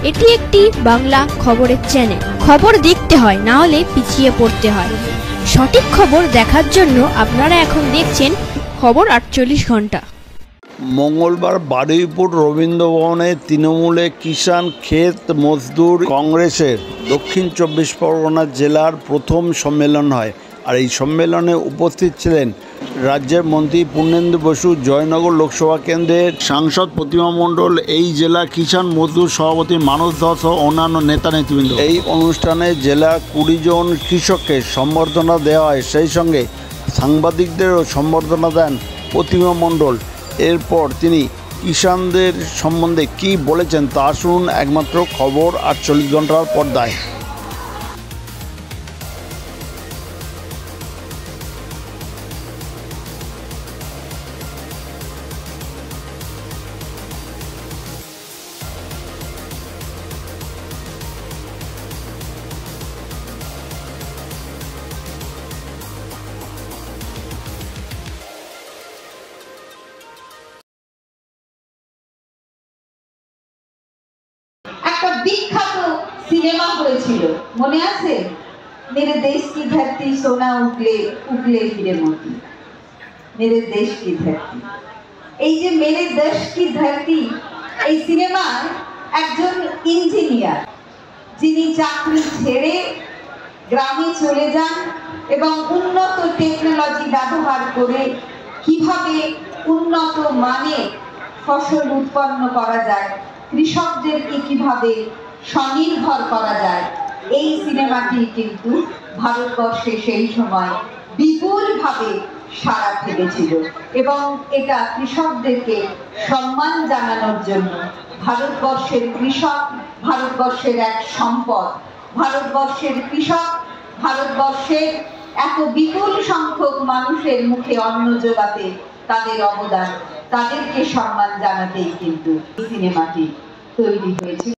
এটি একটি বাংলা খবরের চ্যানেল। খবর দেখতে হয়, না হলে পিছিয়ে পড়তে হয়। সঠিক খবর দেখার জন্য আপনারা এখন দেখছেন খবর 48 ঘন্টা। মঙ্গলবার বারুইপুর রবীন্দ্রভবনে তৃণমূলে কিষাণ ক্ষেত মজদুর কংগ্রেসের দক্ষিণ 24 পরগনা জেলার প্রথম সম্মেলন হয়। আর এই সম্মেলনে উপস্থিত ছিলেন রাজ্যের মন্ত্রী পূর্ণেন্দু বসু, জয়নগর লোকসভা কেন্দ্রের সাংসদ প্রতিমা মণ্ডল, এই জেলা কিষাণ মজদুর সভাপতি মানস দাস ও অন্যান্য নেতা নেতৃবৃন্দ। এই অনুষ্ঠানে জেলার 20 জন কৃষককে সম্বর্ধনা দেওয়া হয়। সেই সঙ্গে সাংবাদিকদেরও সম্বর্ধনা দেন প্রতিমা মণ্ডল। এরপর তিনি কিষাণদের সম্বন্ধে কি বলেছেন তা শুনুন একমাত্র খবর 48 ঘন্টার পর্দায়। একটা বিখ্যাত সিনেমা হয়েছিল, মনে আছে? মেরে দেশ কি ধরতি সোনা উগলে উগলে হিরে মোতি, মেরে দেশ কি ধরতি। এই যে মেরে দেশ কি ধরতি, এই সিনেমার একজন ইঞ্জিনিয়ার যিনি চাকরি ছেড়ে গ্রামে চলে যান এবং উন্নত টেকনোলজি ব্যবহার করে কিভাবে উন্নত মানের ফসল উৎপন্ন করা যায়, কৃষকদেরকে কিভাবে স্বনির্ভর করা যায়, এই সিনেমাটি কিন্তু ভারতবর্ষে সেই সময় বিপুলভাবে সাড়া ফেলেছিল। এবং এটা কৃষকদেরকে সম্মান জানানোর জন্য, ভারতবর্ষের কৃষক ভারতবর্ষের এক সম্পদ, ভারতবর্ষের কৃষক ভারতবর্ষের এত বিপুল সংখ্যক মানুষের মুখে অন্ন জোগাতে তাদের অবদান, তাদেরকে সম্মান জানাতেই কিন্তু এই সিনেমাটি তৈরি হয়েছে।